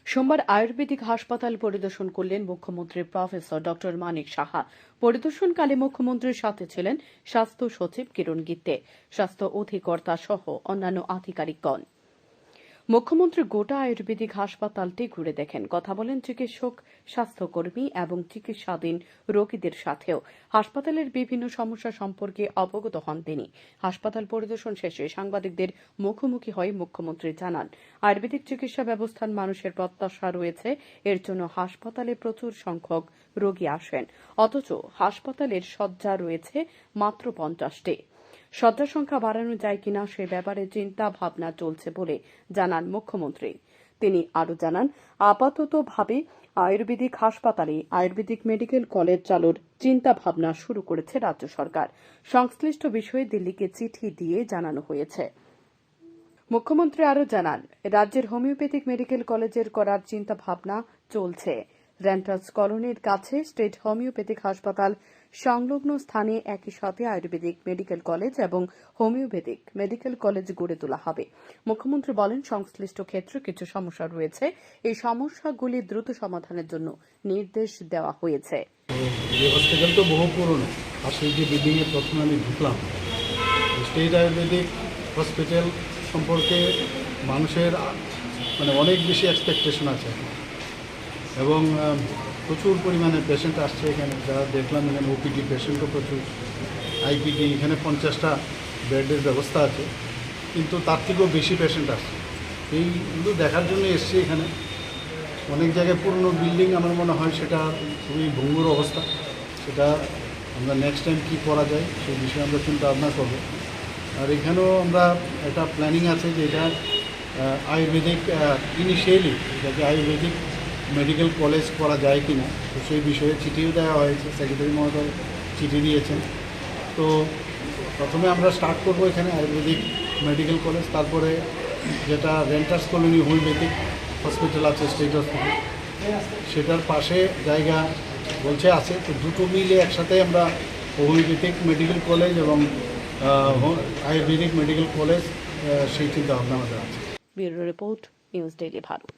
সোমবার আয়ুর্বেদিক হাসপাতাল পরিদর্শন করলেন মুখ্যমন্ত্রী প্রফেসর ডক্টর মানিক সাহা। পরিদর্শনকালে মুখ্যমন্ত্রীর সাথে ছিলেন স্বাস্থ্য সচিব কিরণ গিত্তে, স্বাস্থ্য অধিকর্তা সহ অন্যান্য আধিকারিকগণ। মুখ্যমন্ত্রী গোটা আয়ুর্বেদিক হাসপাতালটি ঘুরে দেখেন, কথা বলেন চিকিৎসক, স্বাস্থ্যকর্মী এবং চিকিৎসাধীন রোগীদের সাথেও। হাসপাতালের বিভিন্ন সমস্যা সম্পর্কে অবগত হন তিনি। হাসপাতাল পরিদর্শন শেষে সাংবাদিকদের মুখোমুখি হয়ে মুখ্যমন্ত্রী জানান, আয়ুর্বেদিক চিকিৎসা ব্যবস্থার মানুষের প্রত্যাশা রয়েছে, এর জন্য হাসপাতালে প্রচুর সংখ্যক রোগী আসেন, অথচ হাসপাতালের শয্যা রয়েছে মাত্র 50টি। শয্যা সংখ্যা বাড়ানো যায় কিনা সে ব্যাপারে চিন্তা ভাবনা চলছে বলে জানান মুখ্যমন্ত্রী। তিনি আরও জানান, আপাততভাবে আয়ুর্বেদিক হাসপাতালে আয়ুর্বেদিক মেডিকেল কলেজ চালুর চিন্তা ভাবনা শুরু করেছে রাজ্য সরকার। সংশ্লিষ্ট বিষয়ে দিল্লিকে চিঠি দিয়ে জানানো হয়েছে। মুখ্যমন্ত্রী আরও জানান, রাজ্যের হোমিওপ্যাথিক মেডিকেল কলেজের করার চিন্তা ভাবনা চলছে। রেন্টার্স কলোনির কাছে স্টেট হোমিওপ্যাথিক হাসপাতাল সংলগ্ন স্থানে একই সাথে আয়ুর্বেদিক মেডিকেল কলেজ এবং হোমিওপ্যাথিক মেডিকেল কলেজ গড়ে তোলা হবে। মুখ্যমন্ত্রী বলেন, সংশ্লিষ্ট ক্ষেত্রে কিছু সমস্যা রয়েছে, এই সমস্যাগুলি দ্রুত সমাধানের জন্য নির্দেশ দেওয়া হয়েছে। হসপিটাল তো বহু পুরনো, পাশের যে বিল্ডিং এ প্রথমে আমি ঢুকলাম, স্টেট আয়ুর্বেদিক হসপিটাল সম্পর্কে মানুষের অনেক বেশি এক্সপেকটেশন আছে এবং প্রচুর পরিমাণে পেশেন্ট আসছে এখানে। যারা দেখলাম এখানে ওপিডি পেশেন্টও প্রচুর, আইপিডি এখানে 50টা বেডের ব্যবস্থা আছে, কিন্তু তার থেকেও বেশি পেশেন্ট আসছে। এইগুলো দেখার জন্য এসছি এখানে। অনেক জায়গায় পুরনো বিল্ডিং, আমার মনে হয় সেটা খুবই ভঙ্গুর অবস্থা। সেটা আমরা নেক্সট টাইম কী করা যায় সেই বিষয়ে আমরা চিন্তা ভাবনা করবো। আর এখানেও আমরা একটা প্ল্যানিং আছে যে এটা আয়ুর্বেদিক ইনিশিয়ালি এটাকে আয়ুর্বেদিক মেডিকেল কলেজ করা যায় কি না, তো সেই বিষয়ে চিঠিও দেওয়া হয়েছে। সেক্রেটারি মহোদয় চিঠি দিয়েছেন। তো প্রথমে আমরা স্টার্ট করব এখানে আয়ুর্বেদিক মেডিকেল কলেজ, তারপরে যেটা রেন্টার্স কলোনি হোমিওপ্যাথিক হসপিটাল আছে স্টেট হসপিটাল, সেটার পাশে জায়গা বলছে আছে। তো দুটো মিলে একসাথে আমরা হোমিওপ্যাথিক মেডিকেল কলেজ এবং আয়ুর্বেদিক মেডিকেল কলেজ সেই চিন্তা ভাবনা আমাদের আছে। Bureau report, news daily Bharat.